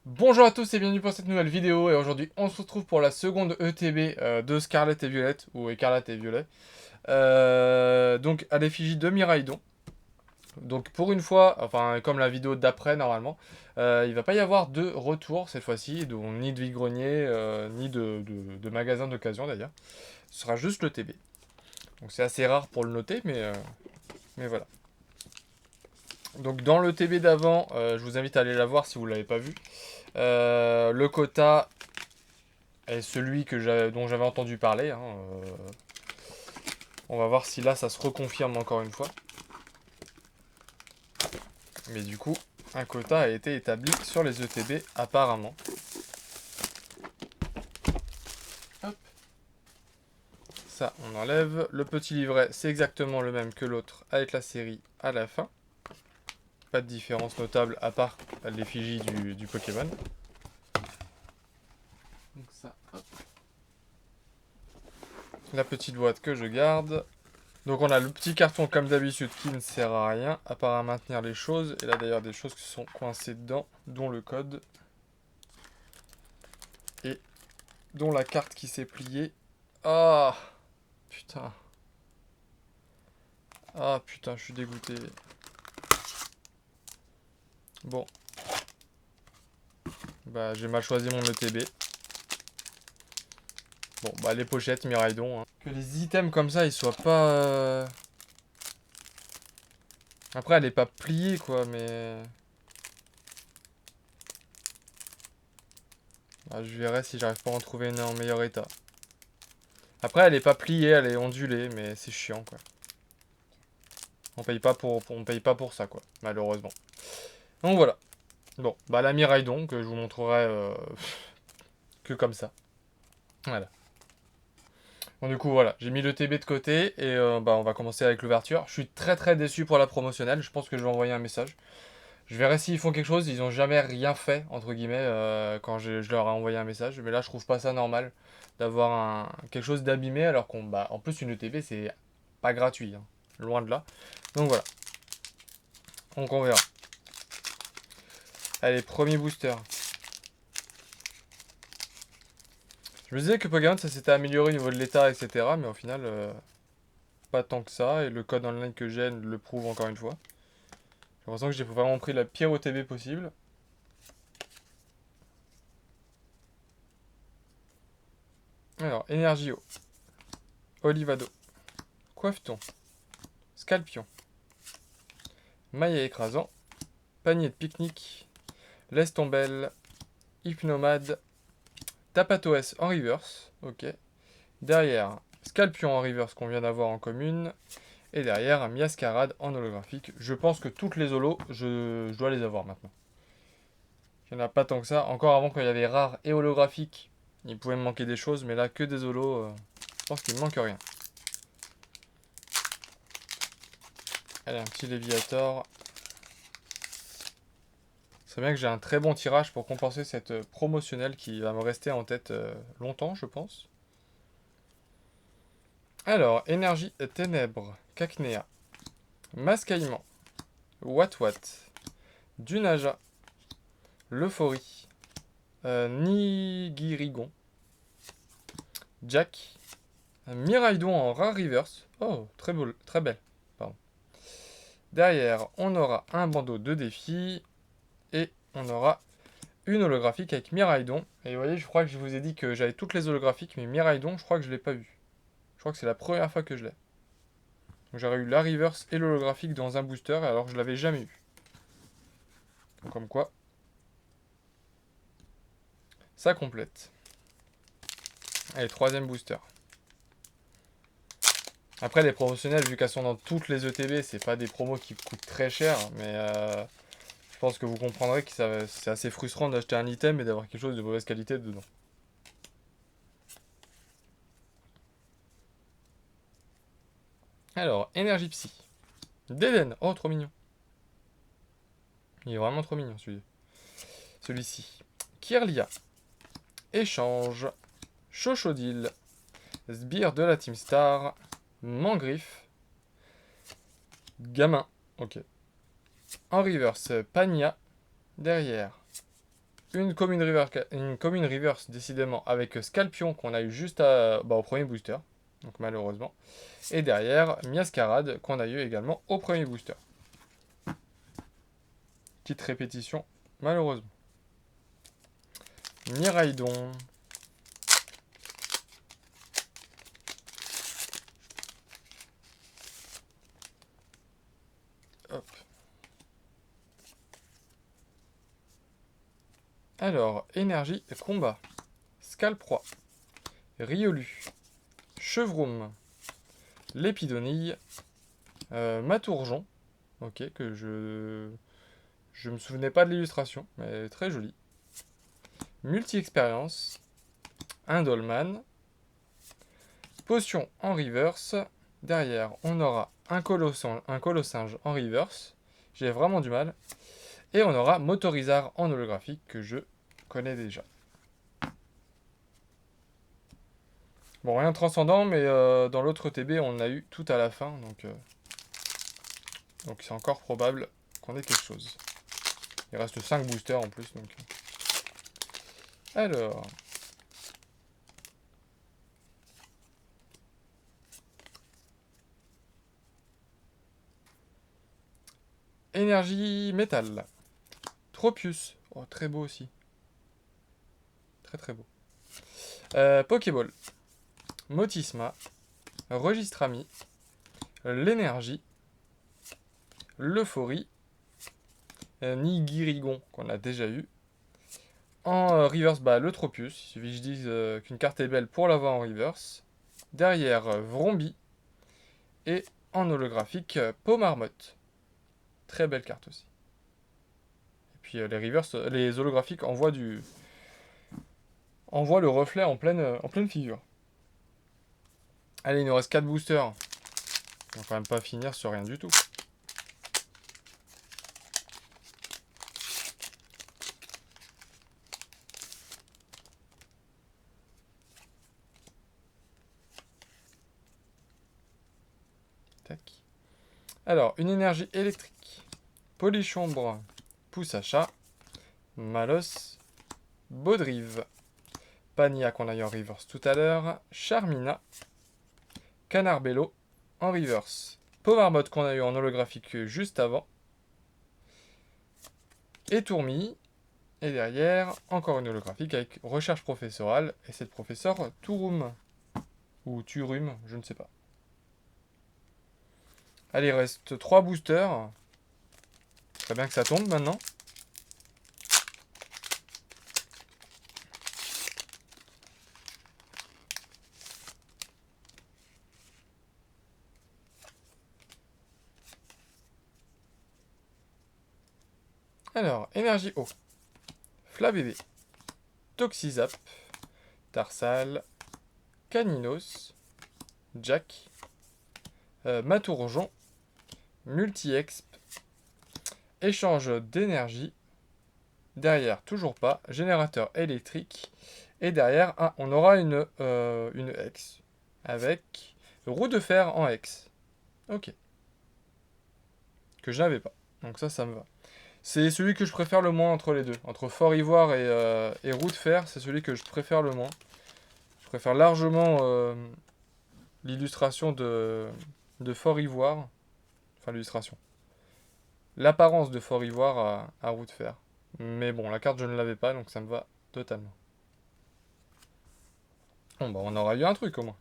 Bonjour à tous et bienvenue pour cette nouvelle vidéo et aujourd'hui on se retrouve pour la seconde ETB de Scarlet et Violet ou Écarlate et Violet donc à l'effigie de Miraidon. Donc pour une fois, enfin comme la vidéo d'après normalement, il va pas y avoir de retour cette fois-ci, donc ni de vide-grenier, ni de magasin d'occasion d'ailleurs. Ce sera juste le TB. Donc c'est assez rare pour le noter mais voilà. Donc dans le TB d'avant, je vous invite à aller la voir si vous l'avez pas vu. Le quota est celui dont j'avais entendu parler. On va voir si là ça se reconfirme encore une fois. Mais du coup, un quota a été établi sur les ETB apparemment. Hop. Ça, on enlève. Le petit livret, c'est exactement le même que l'autre avec la série à la fin. Pas de différence notable à part l'effigie du Pokémon. Donc ça, hop. La petite boîte que je garde. Donc on a le petit carton comme d'habitude qui ne sert à rien, à part à maintenir les choses. Et là d'ailleurs des choses qui sont coincées dedans, dont le code. Et dont la carte qui s'est pliée. Ah, putain. Ah putain, je suis dégoûté. Bon. Bah j'ai mal choisi mon ETB. Bon, bah les pochettes, Miraidon. Hein. Que les items comme ça, ils soient pas... Après, elle est pas pliée, quoi, mais... Bah, je verrai si j'arrive pas à en trouver une en meilleur état. Après, elle est pas pliée, elle est ondulée, mais c'est chiant, quoi. On paye pas pour ça, quoi, malheureusement. Donc voilà. Bon, bah la Miraidon, que je vous montrerai que comme ça. Voilà. Bon, du coup, voilà, j'ai mis le TB de côté et bah, on va commencer avec l'ouverture. Je suis très déçu pour la promotionnelle. Je pense que je vais envoyer un message. Je verrai s'ils font quelque chose. Ils ont jamais rien fait, entre guillemets, quand je leur ai envoyé un message. Mais là, je trouve pas ça normal d'avoir quelque chose d'abîmé alors qu'on. Bah, en plus, une ETB, c'est pas gratuit. Hein. Loin de là. Donc voilà. Donc on verra. Allez, premier booster. Je me disais que Pokémon, ça s'était amélioré au niveau de l'état, etc. Mais au final, pas tant que ça. Et le code online que j'ai le prouve encore une fois. J'ai l'impression que j'ai vraiment pris la pire OTB possible. Alors, Energio, Olivado, Coiffeton, Scalpion, Maillet écrasant, Panier de pique-nique, Lestombelle, Hypnomade, Tapatoes en reverse, ok. Derrière, Scalpion en reverse qu'on vient d'avoir en commune. Et derrière, un Miascarade en holographique. Je pense que toutes les holos, je dois les avoir maintenant. Il n'y en a pas tant que ça. Encore avant, quand il y avait rare et holographique, il pouvait me manquer des choses. Mais là, que des holos, je pense qu'il me manque rien. Allez, un petit Léviator. C'est bien que j'ai un très bon tirage pour compenser cette promotionnelle qui va me rester en tête longtemps, je pense. Alors, énergie ténèbres, Cacnea, Mascaillement, Watwat, Dunaja, L'Euphorie, Nigirigon, Jack, Miraidon en rare reverse. Oh, très belle. Pardon. Derrière, on aura un bandeau de défi et on aura une holographique avec Miraidon. Et vous voyez, je crois que je vous ai dit que j'avais toutes les holographiques, mais Miraidon, je crois que je l'ai pas eu. Je crois que c'est la première fois que je l'ai. Donc j'aurais eu la reverse et l'holographique dans un booster, alors que je l'avais jamais eu. Donc comme quoi, ça complète. Allez, troisième booster. Après, les promotionnels, vu qu'elles sont dans toutes les ETB, c'est pas des promos qui coûtent très cher, mais je pense que vous comprendrez que c'est assez frustrant d'acheter un item et d'avoir quelque chose de mauvaise qualité dedans. Alors, énergie psy. Deden, oh trop mignon. Il est vraiment trop mignon celui-ci. Kirlia. Échange. Chochodil. Sbire de la Team Star. Mangriffe. Gamin. Ok. En reverse, Pania. Derrière. une commune reverse, décidément, avec Scalpion qu'on a eu juste au premier booster. Donc malheureusement. Et derrière, Miascarade qu'on a eu également au premier booster. Petite répétition, malheureusement. Miraidon. Hop. Alors, énergie combat. Scalproie. Riolu. Chevroum. Lépidonille. Matourjon. Ok, que je me souvenais pas de l'illustration, mais très joli. Multi-expérience. Indolman. Potion en reverse. Derrière, on aura un colossinge en reverse. J'ai vraiment du mal. Et on aura Motorizard en holographique que je connais déjà. Bon, rien de transcendant, mais dans l'autre TB, on a eu tout à la fin. Donc c'est encore probable qu'on ait quelque chose. Il reste 5 boosters en plus. Donc. Alors. Énergie métal. Tropius. Oh, très beau aussi. Très très beau. Pokéball. Motisma. Registrami. L'énergie. L'euphorie. Nigirigon qu'on a déjà eu. En reverse, le Tropius. Il suffit que je dise qu'une carte est belle pour l'avoir en reverse. Derrière, Vrombi. Et en holographique, Pomarmotte. Très belle carte aussi. Et puis les reverse, les holographiques envoient le reflet en pleine figure. Allez, il nous reste 4 boosters. On va quand même pas finir sur rien du tout. Tac. Alors, une énergie électrique. Polychombre. Poussacha. Malos. Baudrive. Pania qu'on a eu en reverse tout à l'heure. Charmina. Canarbello en reverse. Pomarmotte qu'on a eu en holographique juste avant. Et Tourmi. Et derrière, encore une holographique avec recherche professorale. Et c'est le professeur Turum. Ou Turum, je ne sais pas. Allez, il reste 3 boosters. Très bien que ça tombe maintenant. Alors, énergie eau. Flabébé. Toxizap. Tarsal. Caninos. Jack. Matourjon. Multi-exp. Échange d'énergie. Derrière, toujours pas. Générateur électrique. Et derrière, on aura une X. Avec roue de fer en X. Ok. Que je n'avais pas. Donc ça me va. C'est celui que je préfère le moins entre les deux. Entre Fort Ivoire et roue de fer, c'est celui que je préfère le moins. Je préfère largement l'illustration de Fort Ivoire. Enfin, l'illustration. L'apparence de Fort Ivoire à roue de fer. Mais bon, la carte, je ne l'avais pas, donc ça me va totalement. Bon, on aura eu un truc au moins.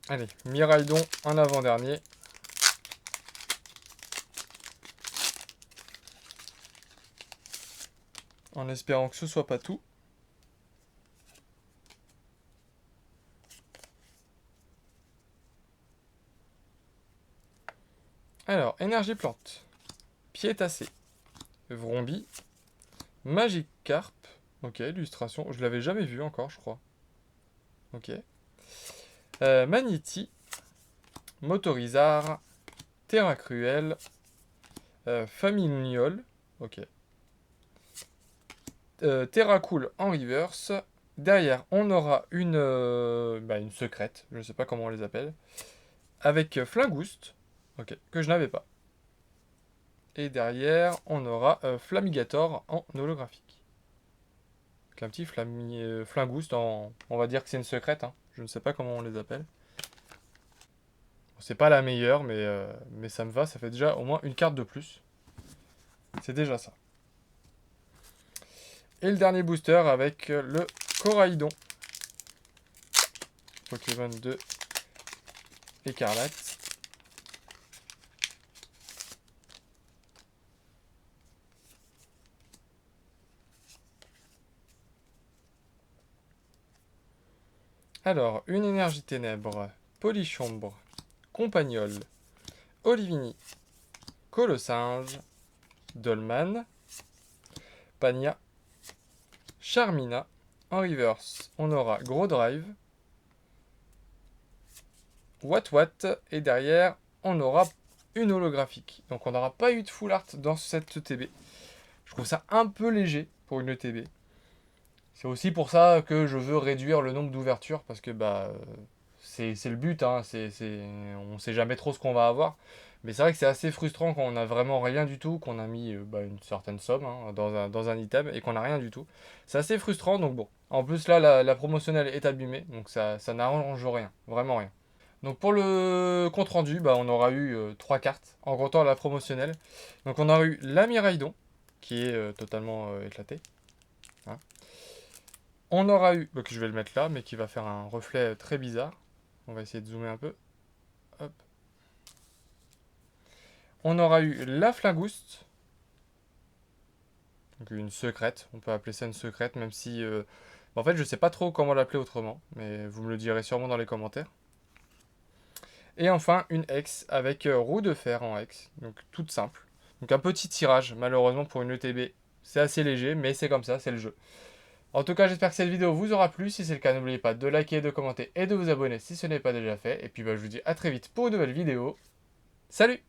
Allez, Miraidon en avant-dernier. En espérant que ce soit pas tout. Alors, énergie plante. Piétassé. Vrombi. Magikarp. Ok, illustration. Je l'avais jamais vu encore, je crois. Ok. Maniti. Motorizard. Terra Cruel. Famignol. Ok. Terra Cool en reverse. Derrière, on aura une secrète. Je ne sais pas comment on les appelle. Avec Flingouste. Ok, que je n'avais pas. Et derrière, on aura Flamigator en holographique. Donc un petit Flingouste, on va dire que c'est une secrète. Hein. Je ne sais pas comment on les appelle. Bon, c'est pas la meilleure, mais ça me va. Ça fait déjà au moins une carte de plus. C'est déjà ça. Et le dernier booster avec le Coraidon. Pokémon de Écarlate. Alors, une énergie ténèbres, Polychambre, Compagnol, Olivini, Colossinge, Dolman, Pania, Charmina. En reverse, on aura Gros Drive, Watt, et derrière, on aura une holographique. Donc on n'aura pas eu de full art dans cette ETB. Je trouve ça un peu léger pour une ETB. C'est aussi pour ça que je veux réduire le nombre d'ouvertures, parce que c'est le but, hein. On sait jamais trop ce qu'on va avoir. Mais c'est vrai que c'est assez frustrant quand on a vraiment rien du tout, qu'on a mis une certaine somme hein, dans un item et qu'on n'a rien du tout. C'est assez frustrant, donc bon. En plus là, la promotionnelle est abîmée, donc ça n'arrange rien, vraiment rien. Donc pour le compte rendu, on aura eu 3 cartes, en comptant la promotionnelle. Donc on aura eu la Miraidon, qui est totalement éclatée. Hein. On aura eu, donc je vais le mettre là, mais qui va faire un reflet très bizarre. On va essayer de zoomer un peu. Hop. On aura eu la Flingouste. Donc une secrète, on peut appeler ça une secrète, même si... en fait, je sais pas trop comment l'appeler autrement, mais vous me le direz sûrement dans les commentaires. Et enfin, une Hex avec roue de fer en Hex, donc toute simple. Donc un petit tirage, malheureusement pour une ETB, c'est assez léger, mais c'est comme ça, c'est le jeu. En tout cas, j'espère que cette vidéo vous aura plu. Si c'est le cas, n'oubliez pas de liker, de commenter et de vous abonner si ce n'est pas déjà fait. Et puis je vous dis à très vite pour une nouvelle vidéo. Salut!